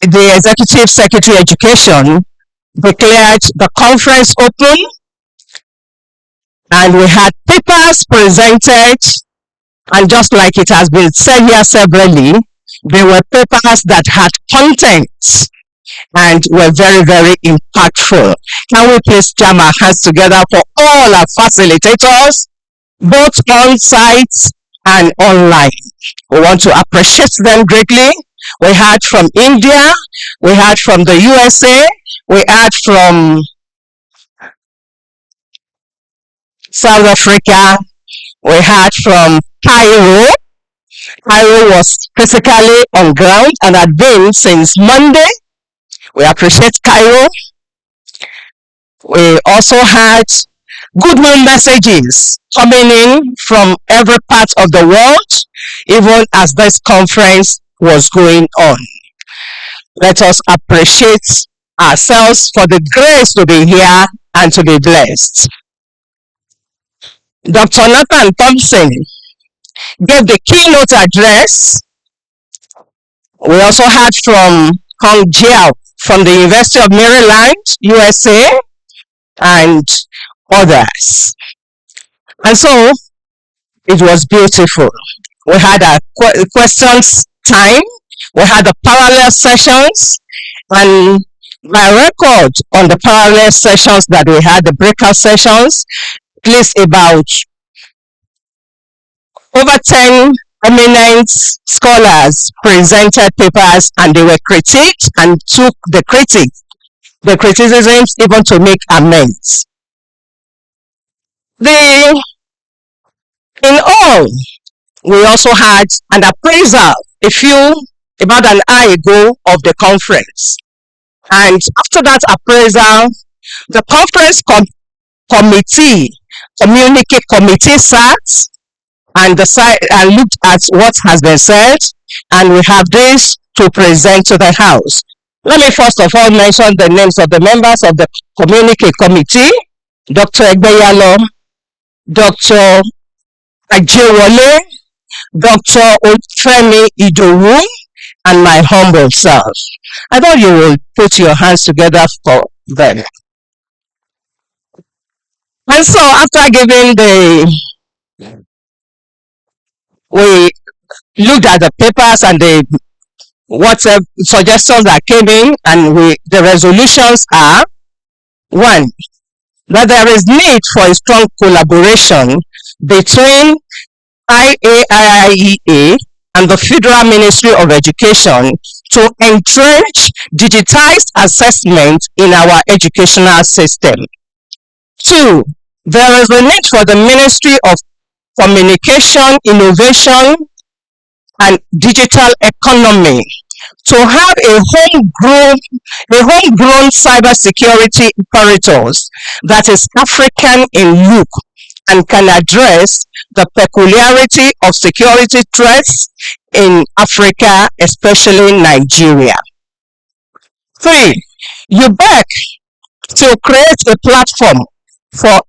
the Executive Secretary Education declared the conference open, and we had papers presented, and just like it has been said here severally, they were papers that had contents and were very, very impactful. Can we please jam our hands together for all our facilitators, both on site and online? We want to appreciate them greatly. We had from India, we had from the USA, we had from South Africa, we had from Cairo. Cairo was physically on ground and had been since Monday. We appreciate Cairo. We also had goodwill messages coming in from every part of the world, even as this conference was going on. Let us appreciate ourselves for the grace to be here and to be blessed. Dr. Nathan Thompson gave the keynote address. We also had from Hong Jiao from the University of Maryland, USA, and others. And so it was beautiful. We had a questions time, we had the parallel sessions, and my record on the parallel sessions that we had, the breakout sessions, at least about over 10 eminent scholars presented papers, and they were critiqued and took the criticisms even to make amends. In all, we also had an appraisal about an hour ago of the conference. And after that appraisal, the conference communique committee sat and looked at what has been said, and we have this to present to the House. Let me first of all mention the names of the members of the communique committee: Dr. Egbeyalo, Dr. Ajewole, Dr. Ofemi Idowu, and my humble self. I thought you will put your hands together for them. And so after giving we looked at the papers and the whatever suggestions that came in, and the resolutions are: one, that there is need for a strong collaboration between IAIIEA and the Federal Ministry of Education to entrench digitized assessment in our educational system. Two, there is a need for the Ministry of Communication, Innovation, and Digital Economy to have a homegrown cybersecurity apparatus that is African in look and can address the peculiarity of security threats in Africa, especially Nigeria. Three, you beg to create a platform for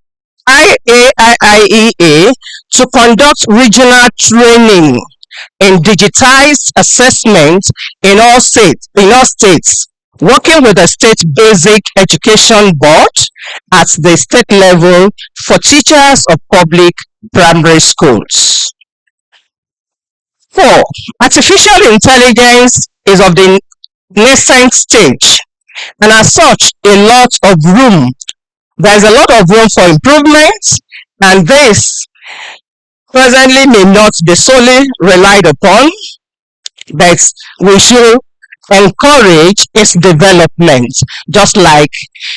IAIIEA to conduct regional training in digitized assessment in all states, working with the State Basic Education Board at the state level for teachers of public primary schools. 4. Artificial intelligence is of the nascent stage, and as such, there's a lot of room for improvement, and this presently may not be solely relied upon, but we should encourage its development, just like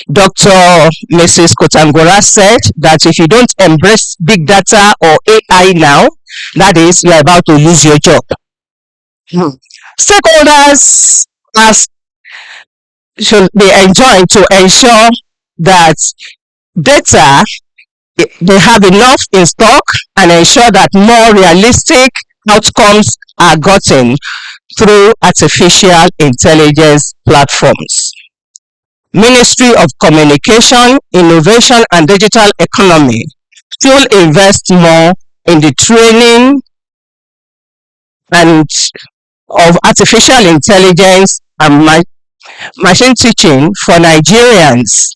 Mrs. Kotangora said, that if you don't embrace big data or AI now, that is, you're about to lose your job. Stakeholders should be enjoined to ensure that data, they have enough in stock, and ensure that more realistic outcomes are gotten through artificial intelligence platforms. Ministry of Communication, Innovation, and Digital Economy should invest more in the training and of artificial intelligence and machine teaching for Nigerians.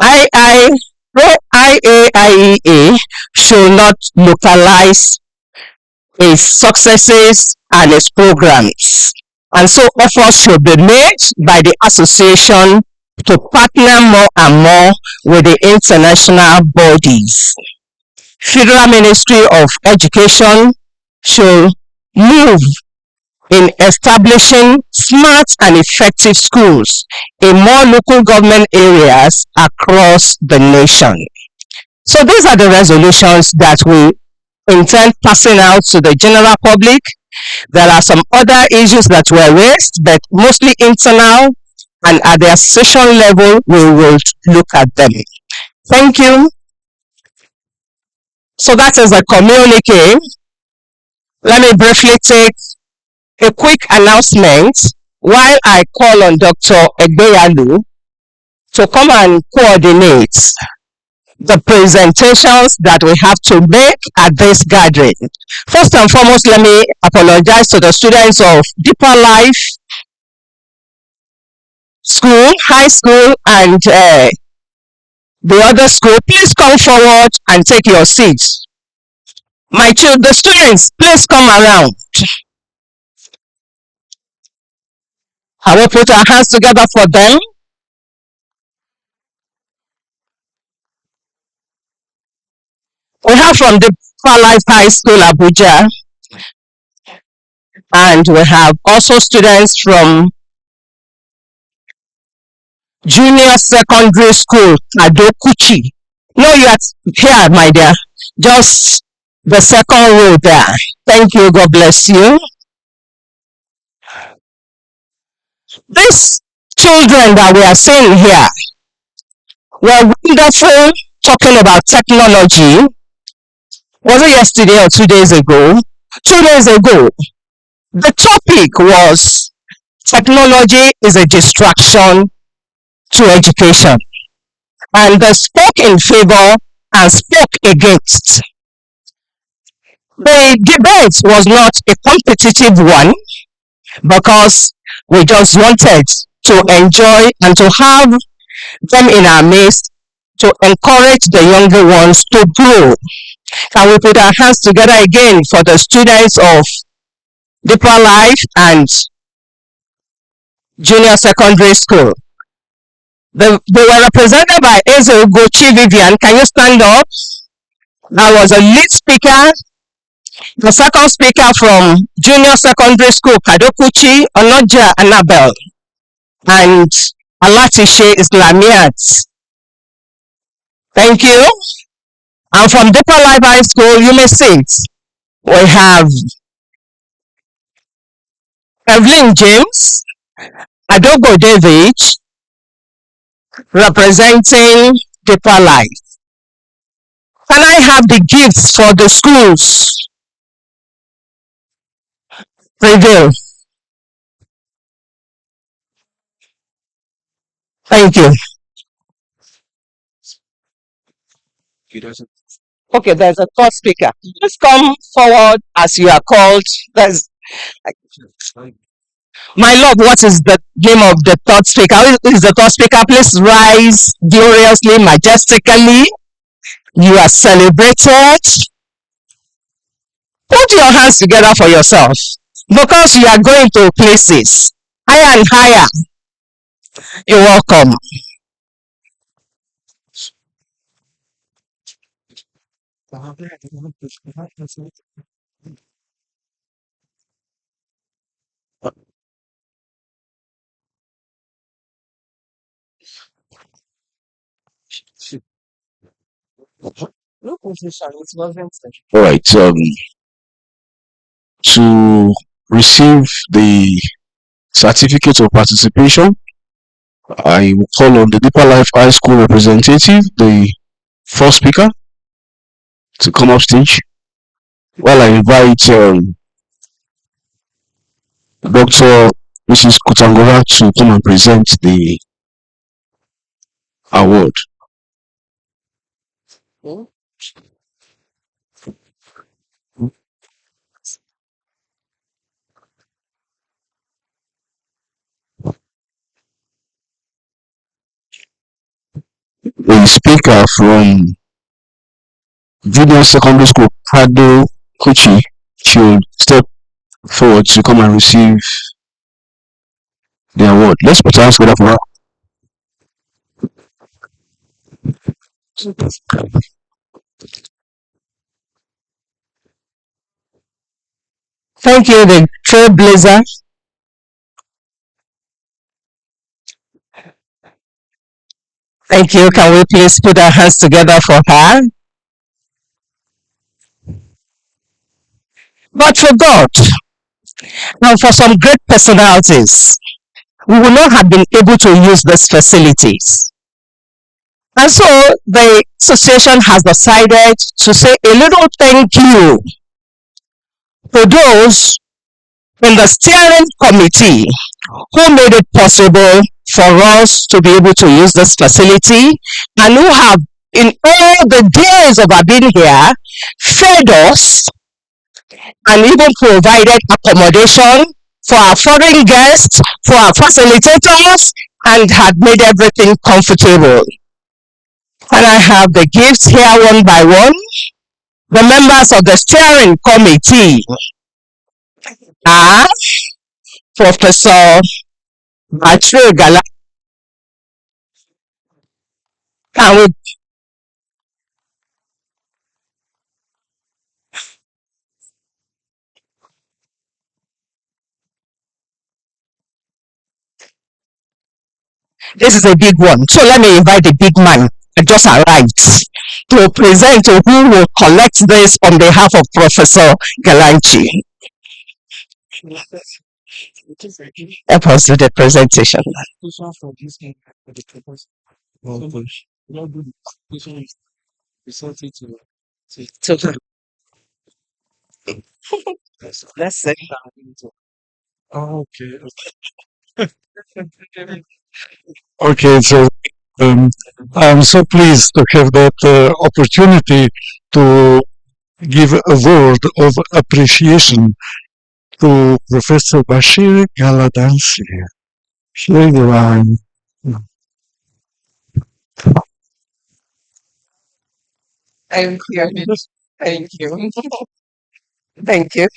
II, IAIEA should not localize its successes and its programs. And so efforts should be made by the association to partner more and more with the international bodies. Federal Ministry of Education should move in establishing smart and effective schools in more local government areas across the nation. So these are the resolutions that we intend passing out to the general public. There are some other issues that were raised, but mostly internal, and at the association level, we will look at them. Thank you. So that is a communique. Let me briefly take a quick announcement while I call on Dr. Egbeyalu to come and coordinate the presentations that we have to make at this gathering. First and foremost, let me apologize to the students of Deeper Life School, High School, and the other school. Please come forward and take your seats. The students, please come around. I will put our hands together for them. We have from the Life High School, Abuja, and we have also students from Junior Secondary School, Adokuchi. No, you are here, my dear. Just the second row there. Thank you. God bless you. These children that we are seeing here were wonderful talking about technology. Was it yesterday or 2 days ago? 2 days ago. The topic was technology is a distraction to education. And they spoke in favor and spoke against. The debate was not a competitive one because we just wanted to enjoy and to have them in our midst to encourage the younger ones to grow. Can we put our hands together again for the students of Deeper Life and Junior Secondary School? They were represented by Eze Ugochi Vivian. Can you stand up? That was a lead speaker. The second speaker from Junior Secondary School, Kadokuchi Onoja Annabel, and Alatishe Islamiat. Thank you. And from Deeper Life High School, you may sit. We have Evelyn James, Adogo David, representing Deeper Life. Can I have the gifts for the schools? Reveal. Thank you. Okay, there's a third speaker. Please come forward as you are called. There's my lord, what is the name of the third speaker? Who is the third speaker? Please rise gloriously, majestically. You are celebrated. Put your hands together for yourself because you are going to places higher and higher. You're welcome. No position, it wasn't. All right. To receive the certificate of participation, I will call on the Deeper Life High School representative, the first speaker, to come up stage. While I invite Dr. Mrs. Kutangora to come and present the award. speaker from Junior Secondary School, Prado Kuchi, should step forward to come and receive the award. Let's put our hands together for her. Thank you, the trailblazer. Thank you. Can we please put our hands together for her? But for God and for some great personalities, we would not have been able to use these facilities. And so the association has decided to say a little thank you to those in the steering committee who made it possible for us to be able to use this facility and who have, in all the days of our being here, fed us and even provided accommodation for our foreign guests, for our facilitators, and had made everything comfortable. And I have the gifts here one by one. The members of the steering committee are Professor Batri Gala. Can we, this is a big one. So let me invite the big man that just arrived to present to who will collect this on behalf of Professor Galanchi. Help us do the presentation. So, let's say. Okay, so um, I'm so pleased to have that opportunity to give a word of appreciation to Professor Bashir Galadansi. Here you are. Thank you. Thank you. Thank you.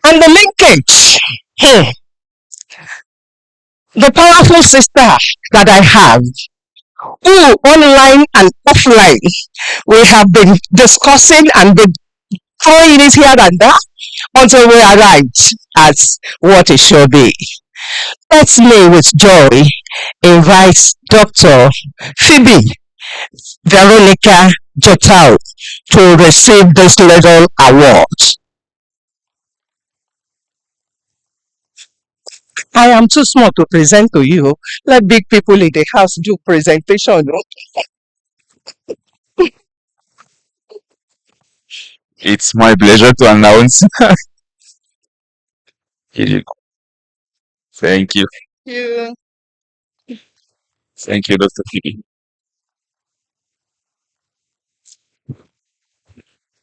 And the linkage. The powerful sister that I have, who online and offline, we have been discussing and been throwing it here and there until we arrived at what it should be. Let me with joy invite Dr. Phoebe Veronica Jotau to receive this little award. I am too small to present to you. Let big people in the house do presentation. No? It's my pleasure to announce. Here you go. Thank you. Yeah. Thank you, Dr. Phoebe.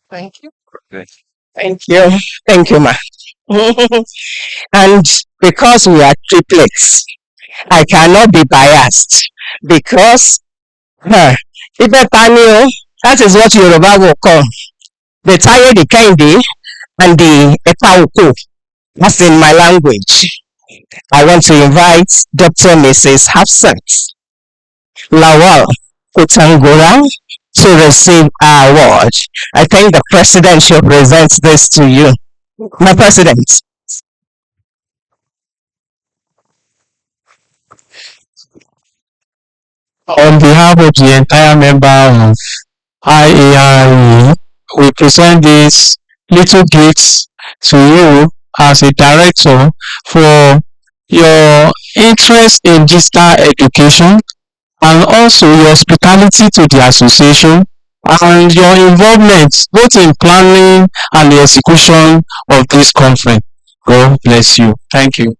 Thank you. Okay. Thank you. Thank you, ma. And because we are triplets, I cannot be biased because Ife Tani o, that is what Yoruba will call the Taye, the Kehinde, and the Epauko. That's in my language. I want to invite Dr. Mrs. Hafsat Lawal Kutangura to receive our award. I think the president should present this to you. My president. On behalf of the entire member of IAIIEA, we present these little gifts to you as a director for your interest in digital education and also your hospitality to the association and your involvement both in planning and the execution of this conference. God bless you. Thank you.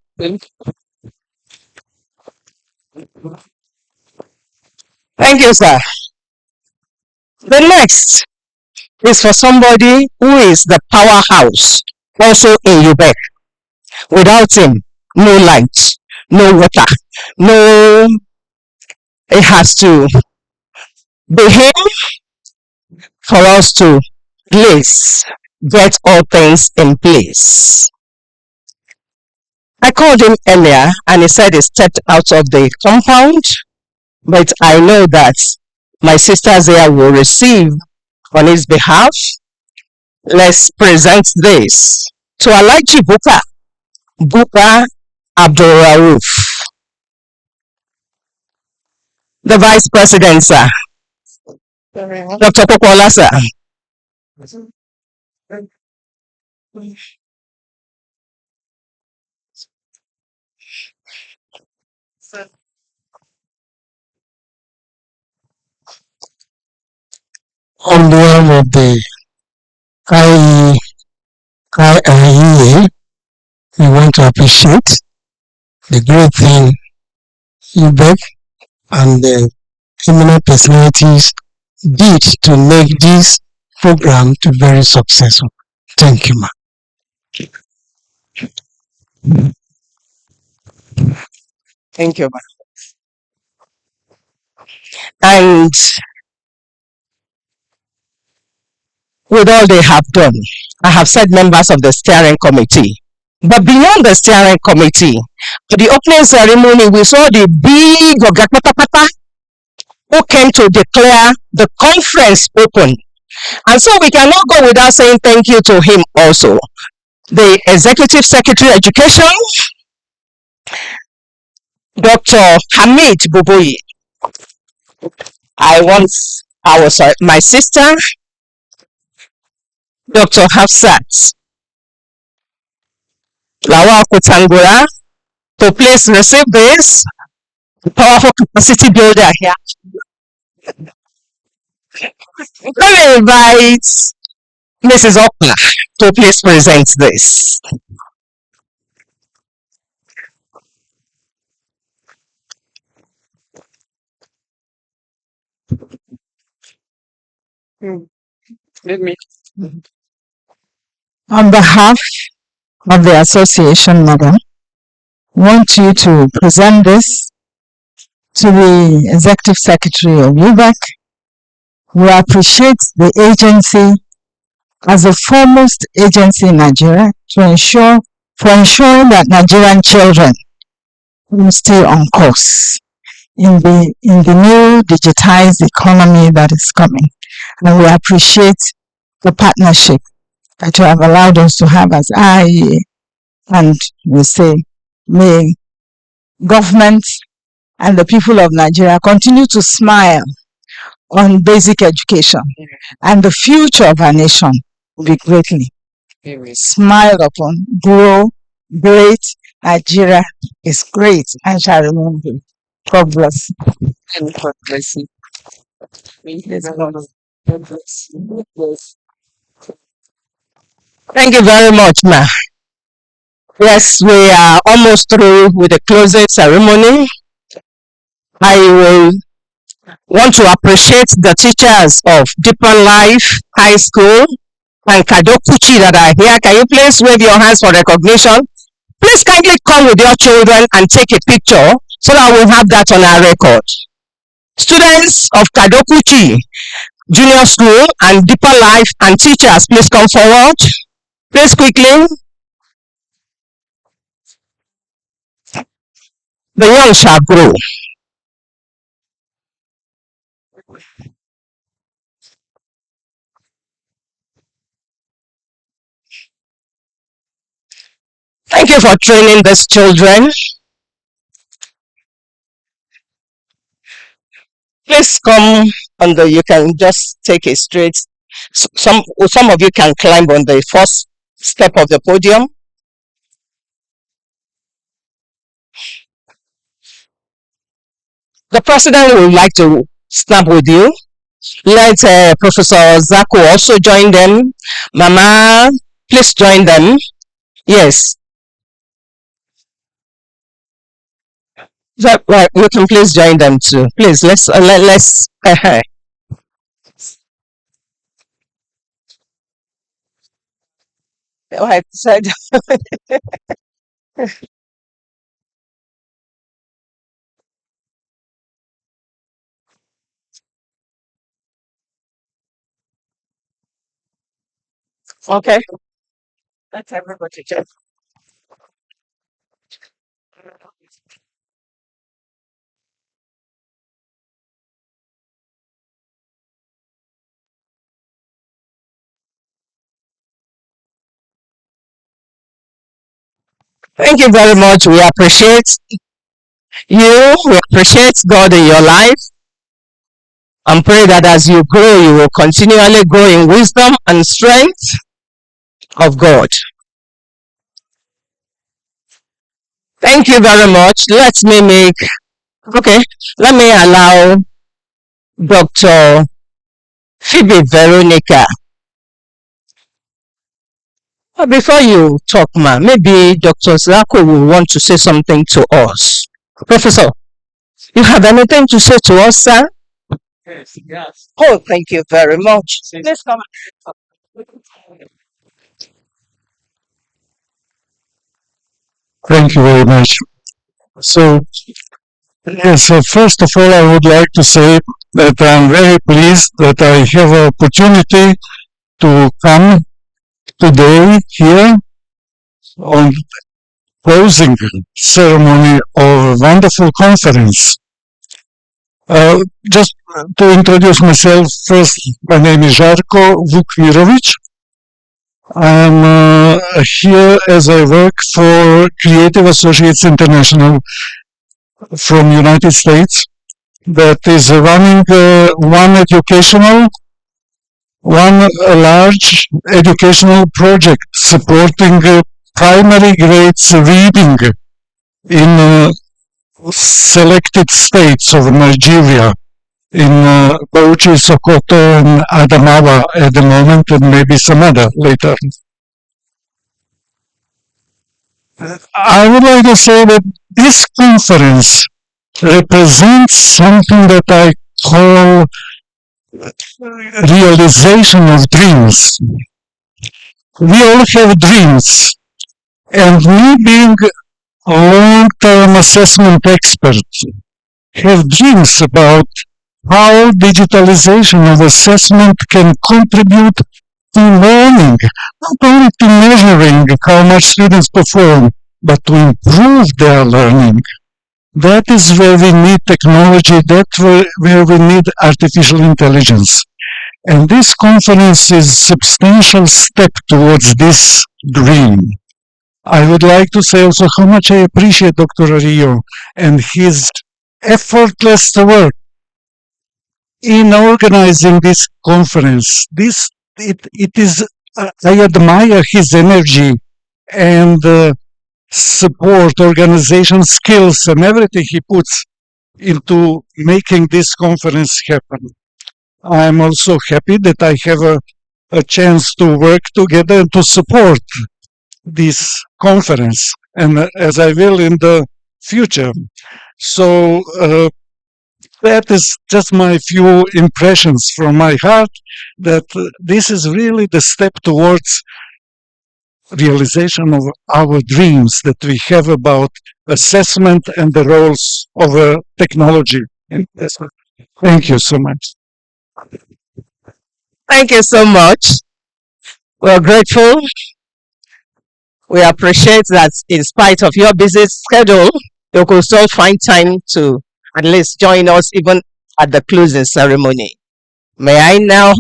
Thank you, sir. The next is for somebody who is the powerhouse also in Quebec. Without him, no light, no water, no It has to be him for us to place, get all things in place. I called him earlier and he said he stepped out of the compound, but I know that my sisters here will receive on his behalf. Let's present this to Alhaji Buka Abdul Rauf, the Vice President, sir. Dr. Popola, sir. On behalf of the IAIIEA, we want to appreciate the great thing UBEC and the eminent personalities did to make this program to very successful. Thank you, ma. Thank you. And with all they have done, I have said members of the steering committee. But beyond the steering committee, for the opening ceremony, we saw the big Oga Patapata who came to declare the conference open. And so we cannot go without saying thank you to him also. The Executive Secretary Education, Dr. Hamid Boboyi. My sister, Dr. Hafsat Lawal Kutangura, to please receive this powerful capacity builder here. Let me invite Mrs. Okla to please present this. On behalf of the association, madam, want you to present this to the Executive Secretary of UBEC. We appreciate the agency as the foremost agency in Nigeria for ensuring that Nigerian children will stay on course in the new digitized economy that is coming. And we appreciate the partnership that you have allowed us to have as IAIEA. And we say, may government and the people of Nigeria continue to smile on basic education, and the future of our nation will be greatly smiled upon. Grow great. Nigeria is great and shall remain great. God bless. And God bless you. Thank you very much, ma. Yes, we are almost through with the closing ceremony. I will want to appreciate the teachers of Deeper Life High School and Kadokuchi that are here. Can you please wave your hands for recognition? Please kindly come with your children and take a picture so that we'll have that on our record. Students of Kadokuchi Junior School and Deeper Life and teachers, please come forward. Please quickly. The young shall grow. Thank you for training these children. Please come on you can just take a straight. Some of you can climb on the first step of the podium. The president would like to snap with you. Let Professor Zako also join them. Mama, please join them. Yes. So, right, you can please join them too. Please, let's. I said. Okay. Let everybody just. Thank you very much. We appreciate you. We appreciate God in your life and pray that as you grow, you will continually grow in wisdom and strength of God. Thank you very much. Okay, let me allow Dr. Phoebe Veronica. Before you talk, ma, maybe Dr. Zako will want to say something to us. Professor, you have anything to say to us, sir? Yes. Oh, thank you very much. Please come. Thank you very much. So, yes, so first of all, I would like to say that I'm very pleased that I have an opportunity to come today here on closing ceremony of a wonderful conference. Just to introduce myself first, my name is Žarko Vukmirovic. I'm here as I work for Creative Associates International from United States that is running one large educational project supporting primary grades reading in selected states of Nigeria, in Bauchi, Sokoto, and Adamawa at the moment, and maybe some other later. I would like to say that this conference represents something that I call realization of dreams. We all have dreams, and me being a long-term assessment expert have dreams about how digitalization of assessment can contribute to learning, not only to measuring how much students perform, but to improve their learning. That is where we need technology, that's where we need artificial intelligence. And this conference is a substantial step towards this dream. I would like to say also how much I appreciate Dr. Rio and his effortless work in organizing this conference. It is, I admire his energy and support, organization skills, and everything he puts into making this conference happen. I'm also happy that I have a chance to work together to support this conference, and as I will in the future. So that is just my few impressions from my heart that this is really the step towards realization of our dreams that we have about assessment and the roles of technology in assessment. Thank you so much. Thank you so much. We're grateful. We appreciate that in spite of your busy schedule, you could still find time to at least join us even at the closing ceremony. May I now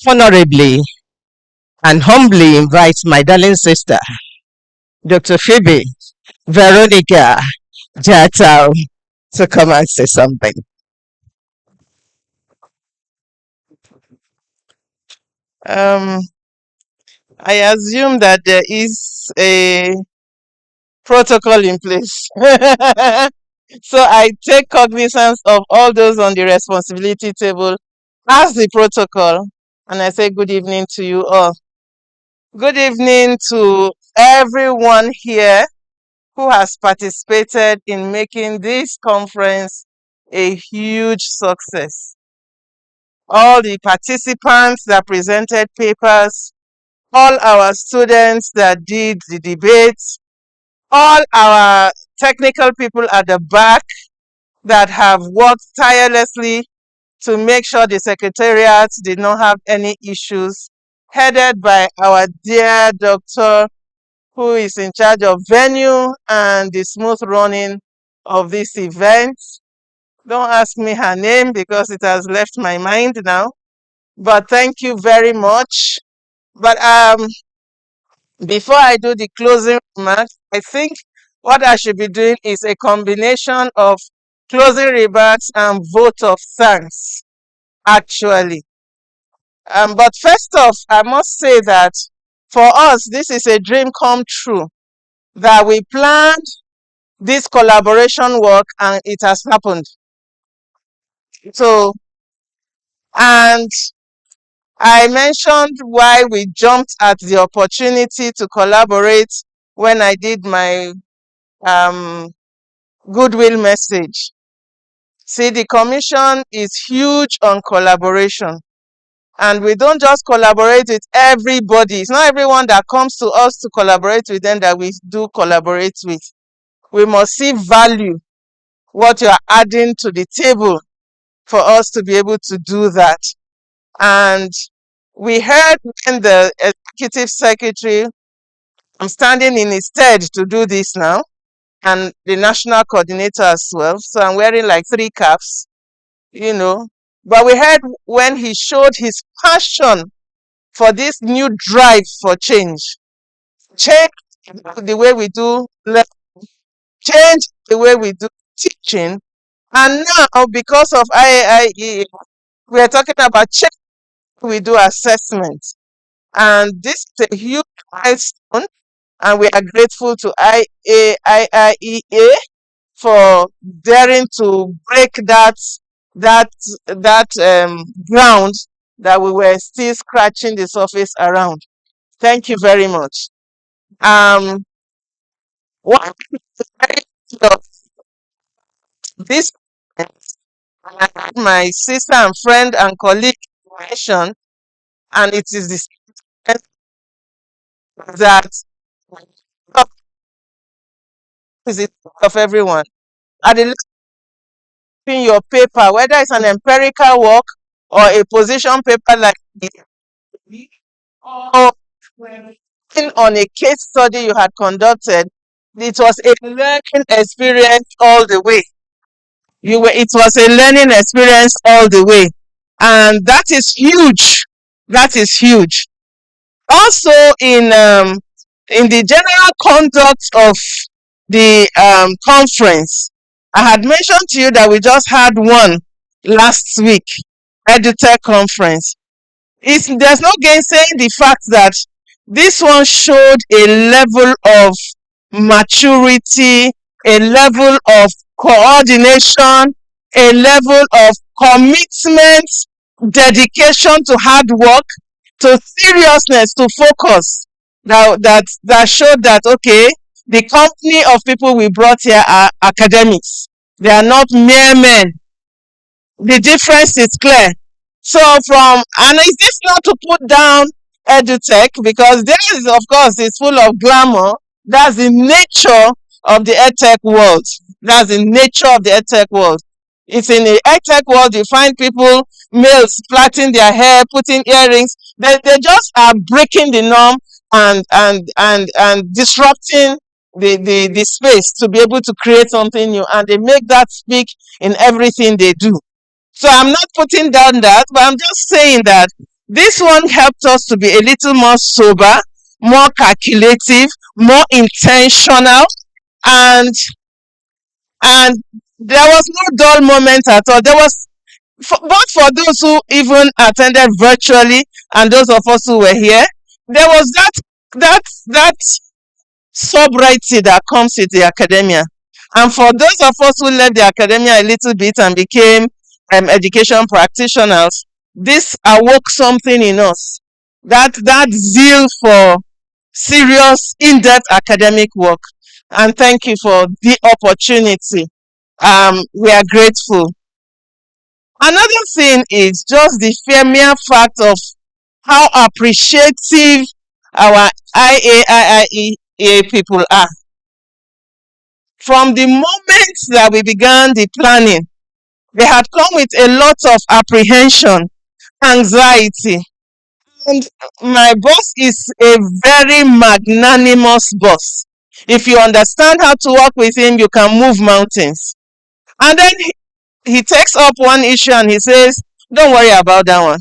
honorably and humbly invite my darling sister, Dr. Phoebe Veronica Jatau, to come and say something. I assume that there is a protocol in place. So I take cognizance of all those on the responsibility table as the protocol, and I say good evening to you all. Good evening to everyone here who has participated in making this conference a huge success. All the participants that presented papers, all our students that did the debates, all our technical people at the back that have worked tirelessly to make sure the secretariat did not have any issues headed by our dear doctor, who is in charge of venue and the smooth running of this event. Don't ask me her name because it has left my mind now. But thank you very much. But before I do the closing remarks, I think what I should be doing is a combination of closing remarks and vote of thanks, actually. But first off, I must say that for us, this is a dream come true, that we planned this collaboration work and it has happened. So, and I mentioned why we jumped at the opportunity to collaborate when I did my um, goodwill message. See, the commission is huge on collaboration. And we don't just collaborate with everybody. It's not everyone that comes to us to collaborate with them that we do collaborate with. We must see value, what you are adding to the table for us to be able to do that. And we heard when the executive secretary, I'm standing in his stead to do this now, and the national coordinator as well. So I'm wearing like 3 caps, you know. But we heard when he showed his passion for this new drive for change. Change the way we do change the way we do teaching. And now, because of IAIEA, we are talking about change the way we do assessment. And this is a huge milestone, and we are grateful to IAIIEA for daring to break that ground that we were still scratching the surface around. Thank you very much. One of this, I had my sister and friend and colleague mention, and it is the sense that is it of everyone. At the last in your paper, whether it's an empirical work or a position paper like this, or on a case study you had conducted, it was a learning experience all the way. It was a learning experience all the way. And that is huge. That is huge. Also in the general conduct of the conference, I had mentioned to you that we just had one last week, EduTech conference. There's no gainsaying the fact that this one showed a level of maturity, a level of coordination, a level of commitment, dedication to hard work, to seriousness, to focus. That showed that, okay, the company of people we brought here are academics. They are not mere men. The difference is clear. So and is this not to put down edutech, because this of course is full of glamour. That's the nature of the edtech world. That's the nature of the edtech world. It's in the edtech world you find people, males plaiting their hair, putting earrings. They just are breaking the norm and disrupting the space to be able to create something new, and they make that speak in everything they do. So I'm not putting down that, but I'm just saying that this one helped us to be a little more sober, more calculative, more intentional, and and there was no dull moment at all. There was both for those who even attended virtually and those of us who were here. There was that sobriety that comes with the academia. And for those of us who left the academia a little bit and became education practitioners, this awoke something in us. That zeal for serious, in-depth academic work. And thank you for the opportunity. We are grateful. Another thing is just the mere fact of how appreciative our IAIIEA people are. From the moment that we began the planning, they had come with a lot of apprehension, anxiety, And my boss is a very magnanimous boss. If you understand how to work with him, you can move mountains. And then he takes up one issue and he says, don't worry about that one.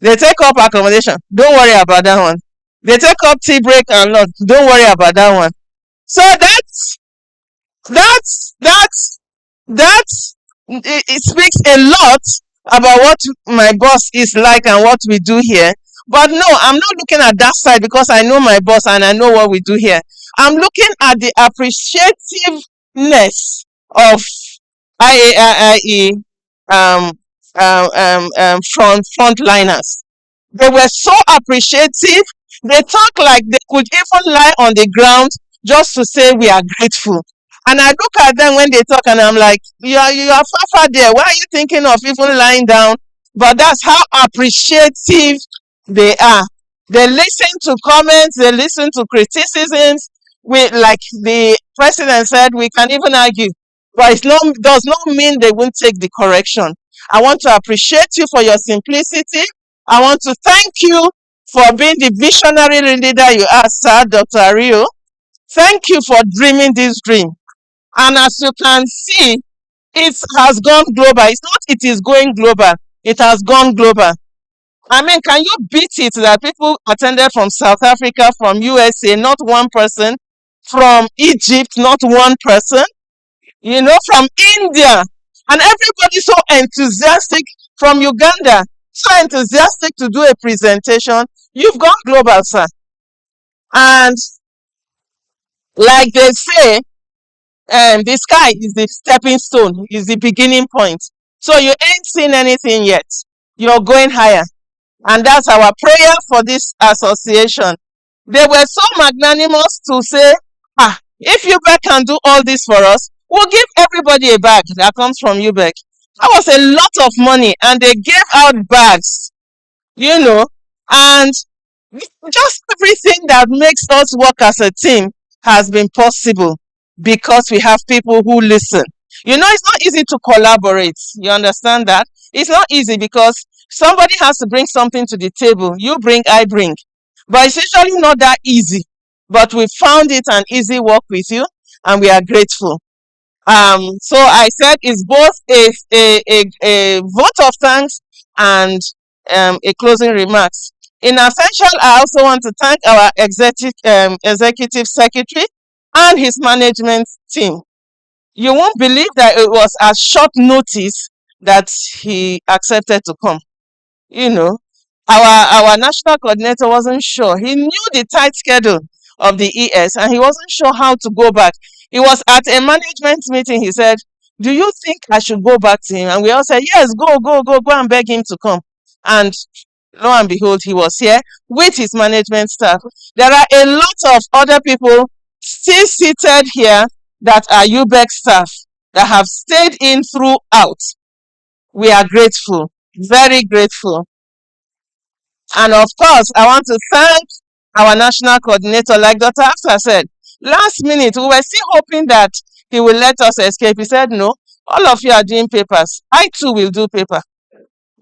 They take up accommodation. Don't worry about that one. They take up tea break and lot. Don't worry about that one. So that's it speaks a lot about what my boss is like and what we do here. But no, I'm not looking at that side because I know my boss and I know what we do here. I'm looking at the appreciativeness of IAIIE frontliners. They were so appreciative. They talk like they could even lie on the ground just to say we are grateful. And I look at them when they talk and I'm like, you are far, far there. Why are you thinking of even lying down? But that's how appreciative they are. They listen to comments, they listen to criticisms. We, like the president said, we can even argue. But it does not mean they won't take the correction. I want to appreciate you for your simplicity. I want to thank you for being the visionary leader you are, sir, Dr. Rio. Thank you for dreaming this dream. And as you can see, it has gone global. It's not it is going global. It has gone global. I mean, can you beat it that people attended from South Africa, from USA, not one person, from Egypt, not one person, from India, and everybody so enthusiastic, from Uganda, so enthusiastic to do a presentation. You've gone global, sir. And like they say, the sky is the stepping stone, is the beginning point. So you ain't seen anything yet. You're going higher. And that's our prayer for this association. They were so magnanimous to say, if UBEC can do all this for us, we'll give everybody a bag that comes from UBEC. That was a lot of money, and they gave out bags, and just everything that makes us work as a team has been possible because we have people who listen. It's not easy to collaborate. You understand that? It's not easy because somebody has to bring something to the table. You bring, I bring. But it's usually not that easy. But we found it an easy work with you, and we are grateful. So I said it's both a vote of thanks and a closing remarks. In essential, I also want to thank our executive secretary and his management team. You won't believe that it was at short notice that he accepted to come. Our national coordinator wasn't sure. He knew the tight schedule of the ES and he wasn't sure how to go back. He was at a management meeting. He said, do you think I should go back to him? And we all said, yes, go and beg him to come. And lo and behold, he was here with his management staff. There are a lot of other people still seated here that are UBEC staff that have stayed in throughout. We are grateful, very grateful. And of course, I want to thank our national coordinator. Like Dr. Afsa said, last minute, we were still hoping that he will let us escape. He said, no, all of you are doing papers. I too will do paper.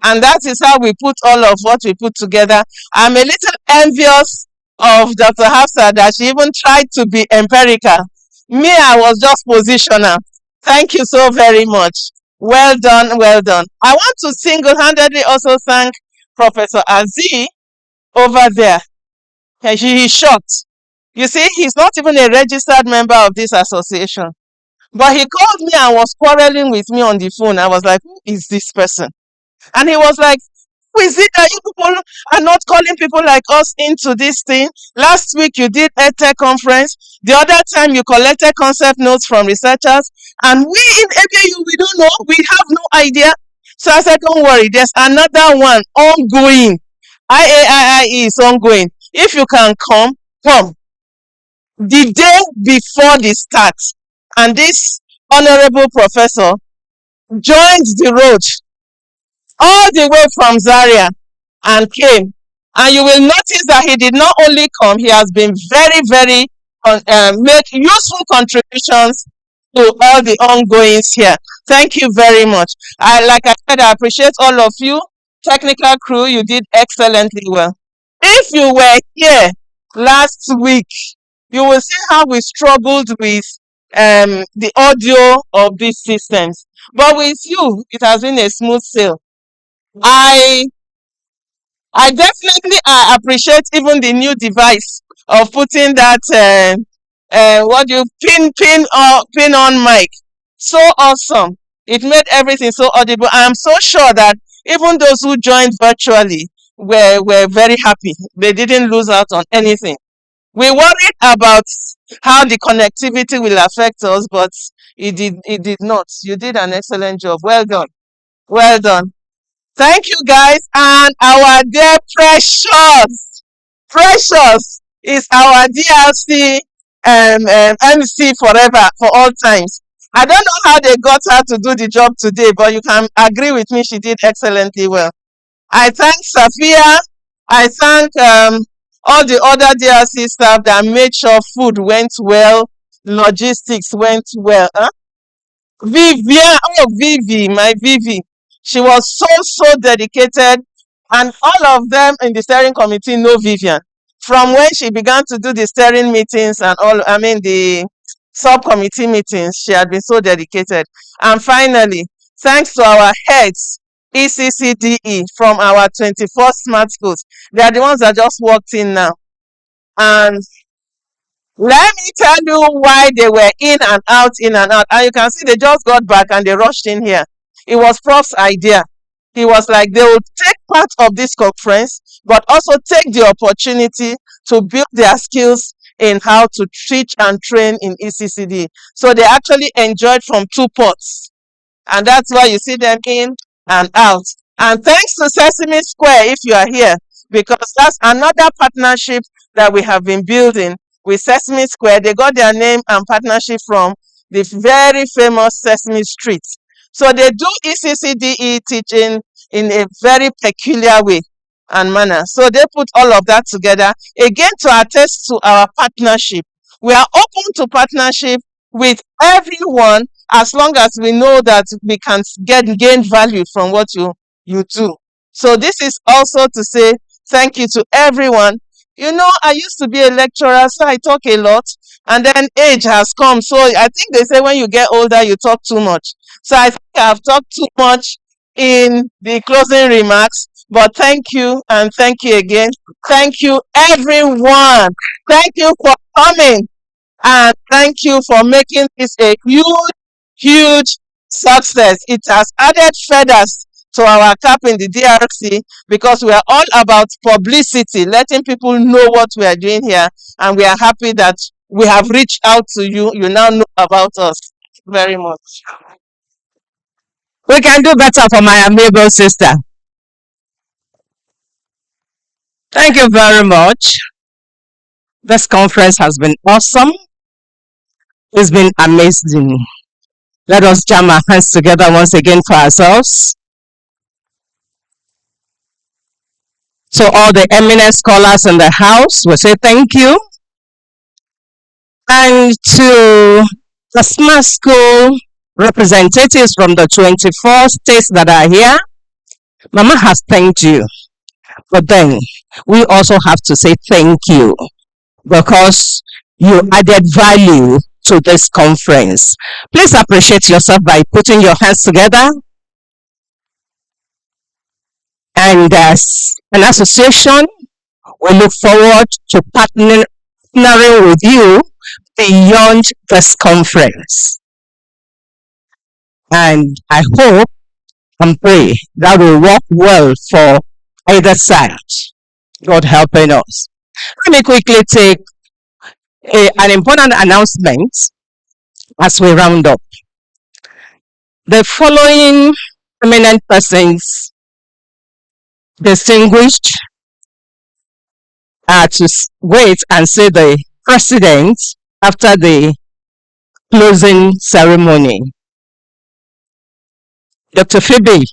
And that is how we put all of what we put together. I'm a little envious of Dr. Hafsa that she even tried to be empirical. Me, I was just positional. Thank you so very much. Well done, well done. I want to single-handedly also thank Professor Aziz over there. He is shocked. You see, he's not even a registered member of this association. But he called me and was quarreling with me on the phone. I was like, who is this person? And he was like, who is it that you people are not calling people like us into this thing? Last week you did a tech conference. The other time you collected concept notes from researchers. And we in ABU, we don't know. We have no idea. So I said, don't worry. There's another one ongoing. IAIIE is ongoing. If you can come, come. The day before the start. And this honorable professor joined the road all the way from Zaria and came. And you will notice that he did not only come, he has been very, very make useful contributions to all the ongoings here. Thank you very much. Like I said, I appreciate all of you. Technical crew, you did excellently well. If you were here last week, you will see how we struggled with the audio of these systems. But with you, it has been a smooth sail. I I definitely appreciate even the new device of putting that what you pin on mic. So awesome! It made everything so audible. I am so sure that even those who joined virtually were very happy. They didn't lose out on anything. We worried about how the connectivity will affect us, but it did not. You did an excellent job. Well done. Well done. Thank you guys, and our dear Precious is our DLC MC forever for all times. I don't know how they got her to do the job today, but you can agree with me, she did excellently well. I thank Safia. I thank all the other DLC staff that made sure food went well, logistics went well. Huh? Vivian, oh Vivi, my Vivi, she was so dedicated, and all of them in the steering committee know Vivian. From when she began to do the steering meetings and all, I mean the subcommittee meetings, she had been so dedicated. And finally, thanks to our heads, ECCDE from our 24 smart schools. They are the ones that just walked in now. And let me tell you why they were in and out, in and out. And you can see they just got back and they rushed in here. It was Prof's idea. He was like, they will take part of this conference, but also take the opportunity to build their skills in how to teach and train in ECCD. So they actually enjoyed from two pots. And that's why you see them in and out. And thanks to Sesame Square, if you are here, because that's another partnership that we have been building with Sesame Square. They got their name and partnership from the very famous Sesame Street. So they do ECCDE teaching in a very peculiar way and manner. So they put all of that together again to attest to our partnership. We are open to partnership with everyone as long as we know that we can gain value from what you do. So this is also to say thank you to everyone. You know, I used to be a lecturer, so I talk a lot, and then age has come. So I think they say when you get older, you talk too much. So I think I've talked too much in the closing remarks. But thank you, and thank you again. Thank you, everyone. Thank you for coming, and thank you for making this a huge success. It has added feathers to our cap in the DRC because we are all about publicity, letting people know what we are doing here, and we are happy that we have reached out to you. You now know about us very much. We can do better for my amiable sister. Thank you very much. This conference has been awesome. It's been amazing. Let us jam our hands together once again for ourselves. So all the eminent scholars in the house, we say thank you. And to the smart school representatives from the 24 states that are here, Mama has thanked you. But then we also have to say thank you because you added value to this conference. Please appreciate yourself by putting your hands together. And as an association, we look forward to partnering with you beyond this conference. And I hope and pray that will work well for either side. God helping us. Let me quickly take an important announcement as we round up. The following eminent persons distinguished to wait and see the president after the closing ceremony. Dr. Phoebe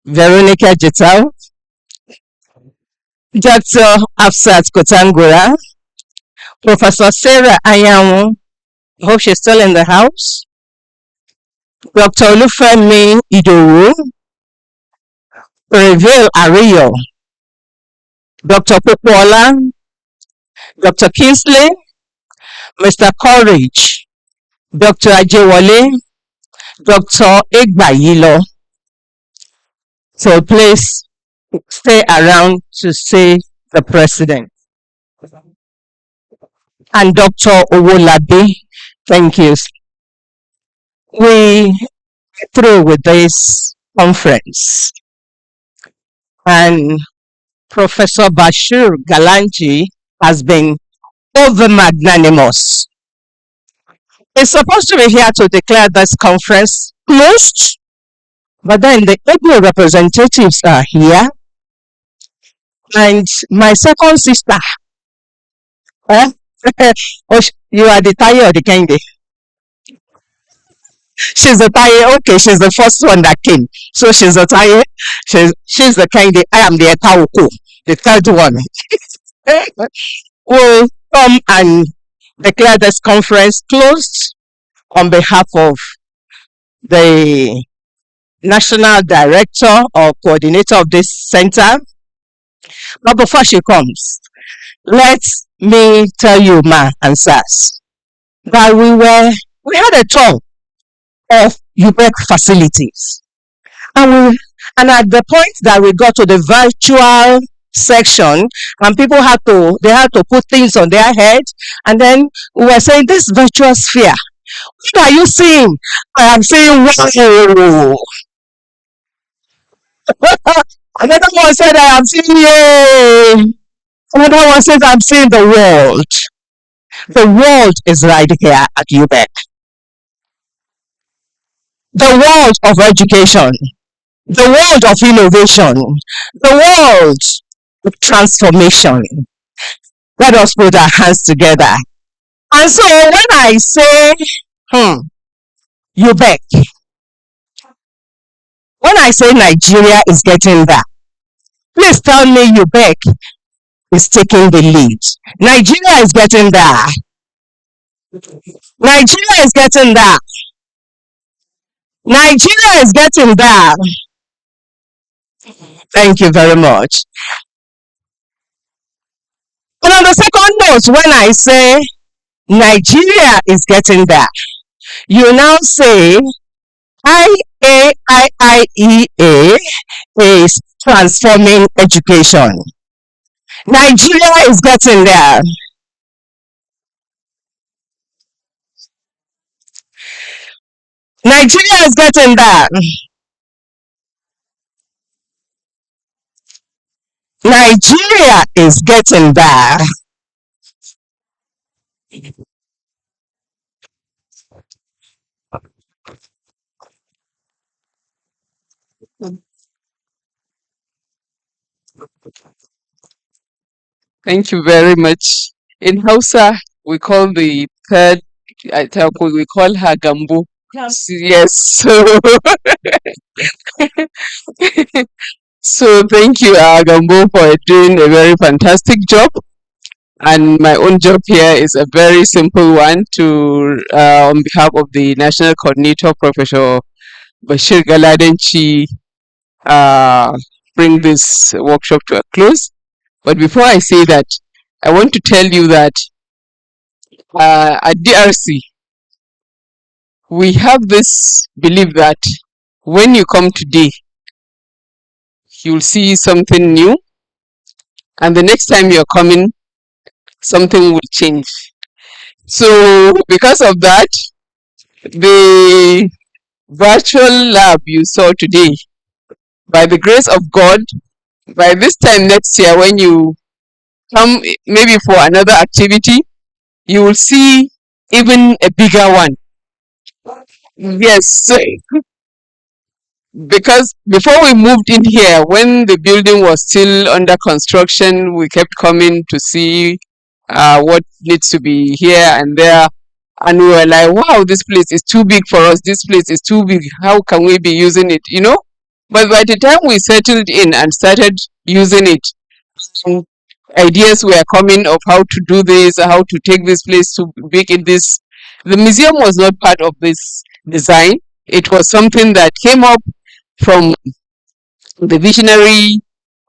Veronica Jital, Dr. Afsat Kotangura, Professor Sarah Ayamu, I hope she's still in the house, Dr. Olufemi Idowu, Reveal Ario, Dr. Popola, Dr. Kingsley, Mr. Courage, Dr. Ajewale, Dr. Egbayilo. So please stay around to see the president. And Dr. Owolabi, thank you. We are through with this conference. And Professor Bashir Galanji has been over magnanimous. He's supposed to be here to declare this conference closed, but then the Igbo representatives are here, and my second sister, eh? Oh, you are the Taye or the Kende? She's the Taye. Okay, she's the first one that came. So she's the Taye. She's the Kende. I am the Etauko, the third one. Will come and declare this conference closed on behalf of the national director or coordinator of this center. But before she comes, let me tell you, ma and sas, that we had a tour of UBEC facilities, and at the point that we got to the virtual section, and people had to put things on their head, and then we were saying, this virtual sphere, what are you seeing? I am saying, wow. Another one said, I am seeing yay. Another one says, I'm seeing the world. The world is right here at UBEC. The world of education, the world of innovation, the world of transformation. Let us put our hands together. And so when I say, UBEC, when I say Nigeria is getting that, please tell me UBEC is taking the lead. Nigeria is getting that. Nigeria is getting that. Nigeria is getting that. Thank you very much. And on the second note, when I say Nigeria is getting that, you now say IAIIEA is transforming education. Nigeria is getting there. Nigeria is getting there. Nigeria is getting there. Thank you very much. In Hausa, we call the third, we call her Gambo. Yes. So thank you, Gambo, for doing a very fantastic job. And my own job here is a very simple one on behalf of the National Coordinator, Professor Bashir Galadenchi, bring this workshop to a close. But before I say that, I want to tell you that at DRC, we have this belief that when you come today, you'll see something new, and the next time you're coming, something will change. So because of that, the virtual lab you saw today, by the grace of God, by this time next year when you come maybe for another activity, you will see even a bigger one. Yes, because before we moved in here, when the building was still under construction, we kept coming to see what needs to be here and there, and we were like, wow, this place is too big for us, this place is too big, how can we be using it, but by the time we settled in and started using it, ideas were coming of how to do this, how to take this place to make it this. The museum was not part of this design. It was something that came up from the visionary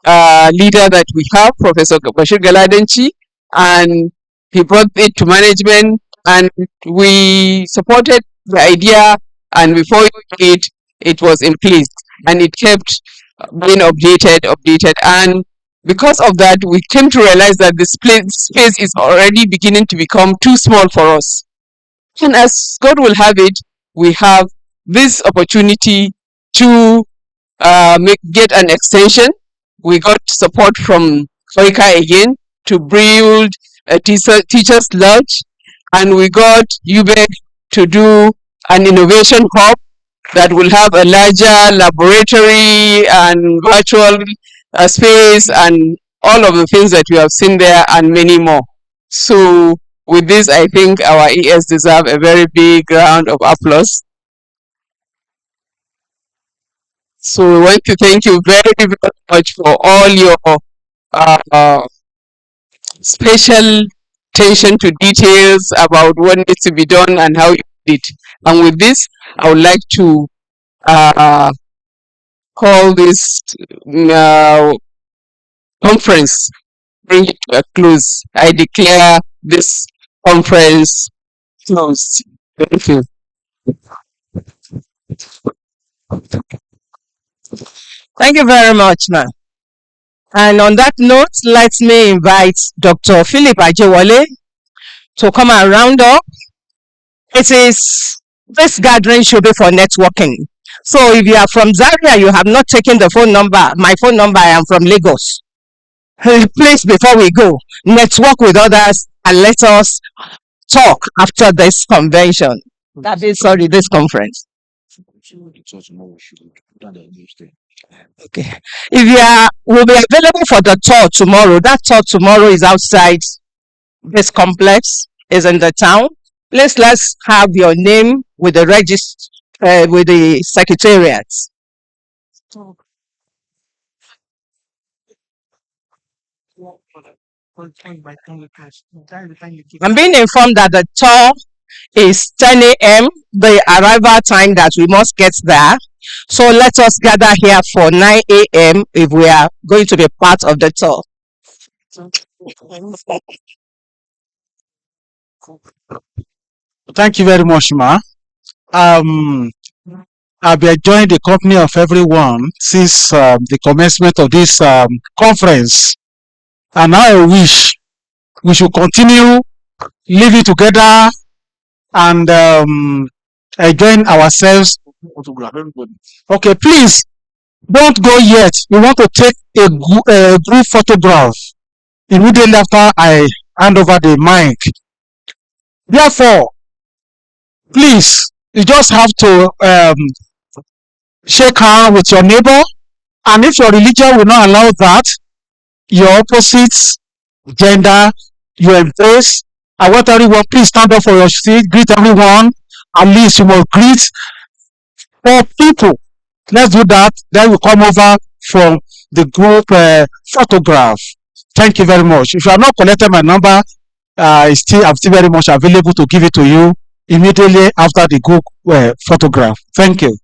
leader that we have, Professor Bashir Galadanchi, and he brought it to management, and we supported the idea, and before it was in place, and it kept being updated, and because of that, we came to realize that this space is already beginning to become too small for us. And as God will have it, we have this opportunity to get an extension. We got support from Koika again to build a teachers lodge, and we got UBEC to do an innovation hub that will have a larger laboratory and virtual space and all of the things that you have seen there and many more. So with this, I think our ES deserve a very big round of applause. So we want to thank you very, very much for all your uh, special attention to details about what needs to be done and how you did it. And with this, I would like to uh, call this uh, conference, bring it to a close. I declare this conference closed. Thank you. Thank you very much, ma'am. And on that note, let me invite Dr. Philip Ajewale to come and round up. This gathering should be for networking. So if you are from Zaria, you have not taken the phone number, my phone number, I am from Lagos. Please, before we go, network with others and let us talk after this convention. This conference. Okay. If you are, will be available for the tour tomorrow. That tour tomorrow is outside this complex, is in the town. Let's have your name with the with the secretariat. I'm being informed that the tour is 10 a.m. the arrival time that we must get there. So let us gather here for 9 a.m. if we are going to be part of the tour. Thank you very much, Ma. I've been enjoying the company of everyone since the commencement of this conference, and now I wish we should continue living together and enjoying ourselves. Okay, please don't go yet. We want to take a group photograph immediately after I hand over the mic. Therefore, please, you just have to shake hands with your neighbor, and if your religion will not allow that, your opposite gender, you embrace. I want everyone, please stand up for your seat, greet everyone. At least you must greet 4 people. Let's do that. Then we come over from the group photograph. Thank you very much. If you have not collected my number, I'm still very much available to give it to you immediately after the group photograph. Thank you.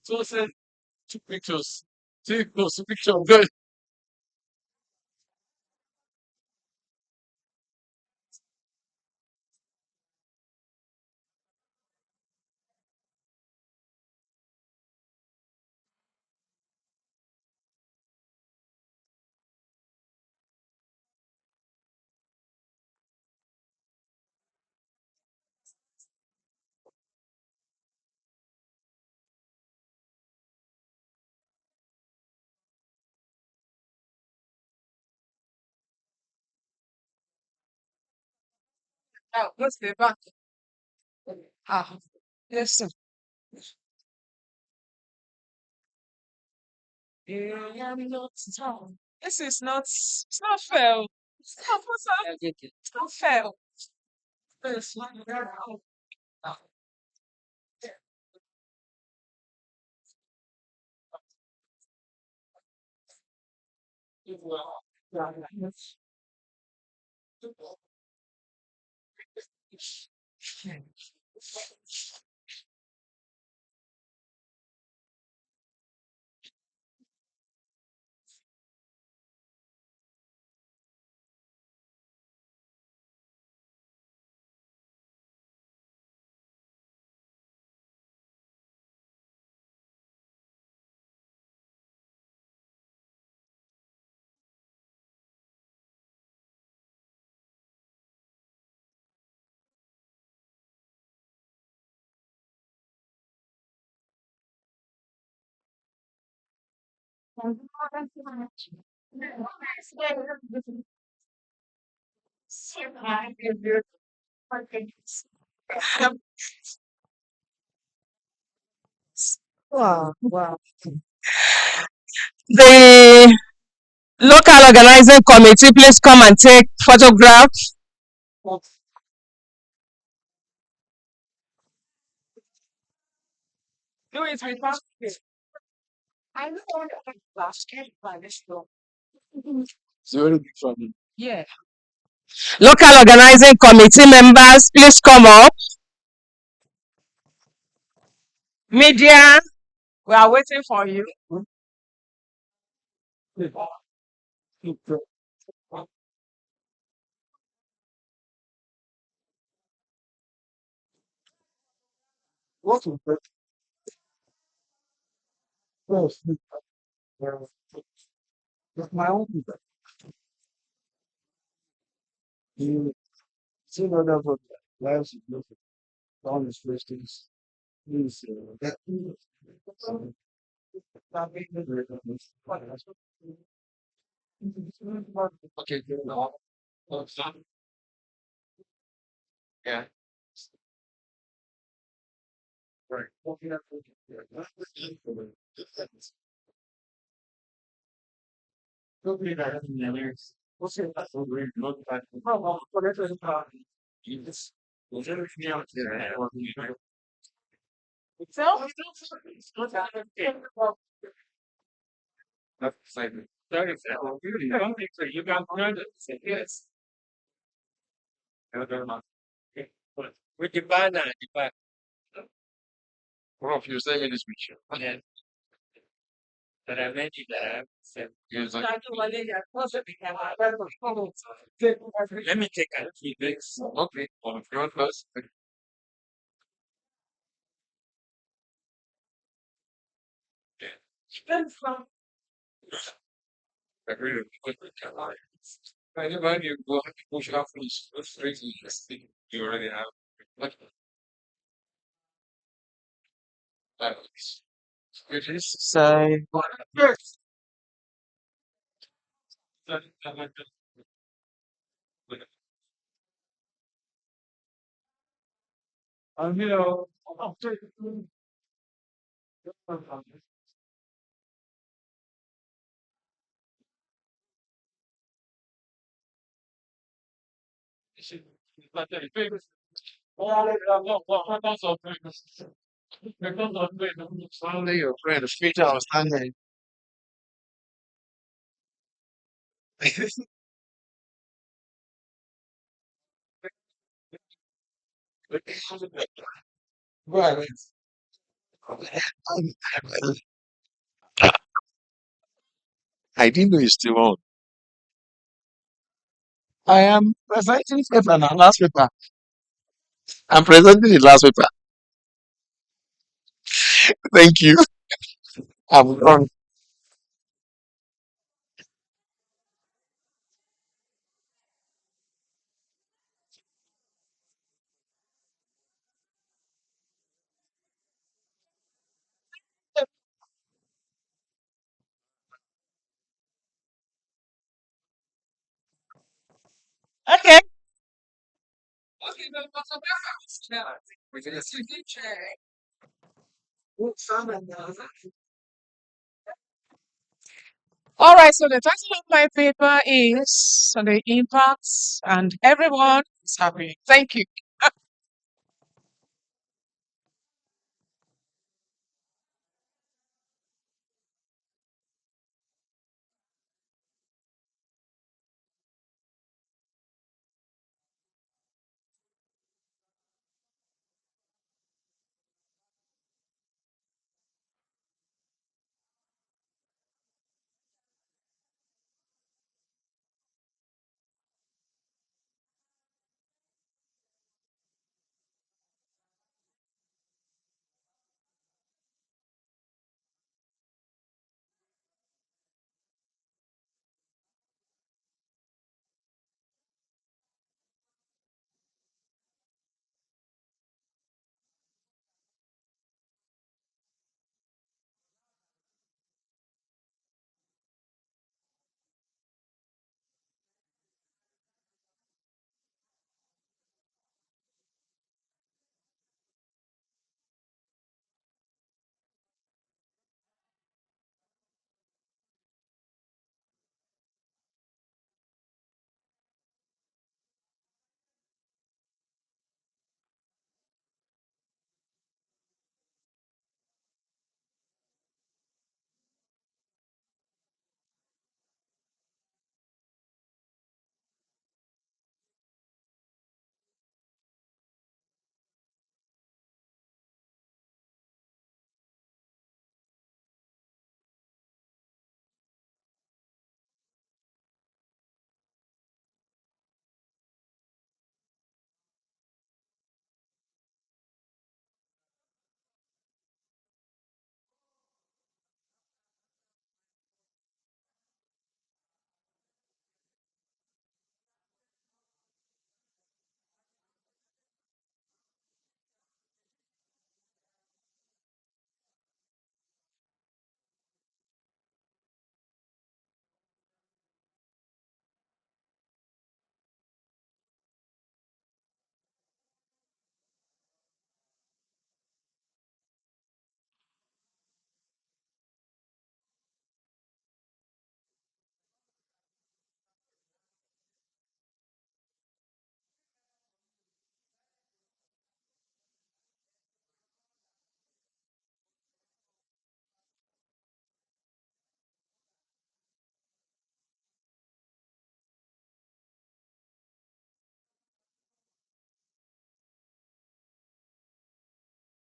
Two pictures. Take those pictures. Good. Now, let's get back. Ah, yes, sir. This is not. It's not fair. It's not fair. It's not fair. Wow, wow. The local organizing committee, please come and take photographs. Do it with basket. I don't want a basket by this door. It's a very big family. Yeah. Local organizing committee members, please come up. Media, We are waiting for you. What is that? Yes, it's my own people. You see what I've got. Lives is nothing. All is first things. Please, that. Okay, good. No. Yeah. Right. Hopefully that hasn't been lyrics. We'll see if that's what we're looking at. Oh, well, whatever the problem. You just, we'll get everything out there. So, That's exciting. That is really something so you got learned it. Say yes. Okay. We can buy that. You buy. Well, if you're saving this picture. Yeah. But I meant you that. Yes, like, let me take a few pics. Okay. On the front first. I really quickly can lie. I never you go have to push off these strings you just think you already have. Like that. It is say yes. I'm you know Sunday your friend, the street on Sunday. Right. I didn't know you still on. I am presenting paper now, last paper. I'm presenting the last paper. Thank you. I'm done. Okay. All right. So the title of my paper is on the impacts, and everyone is happy. Thank you.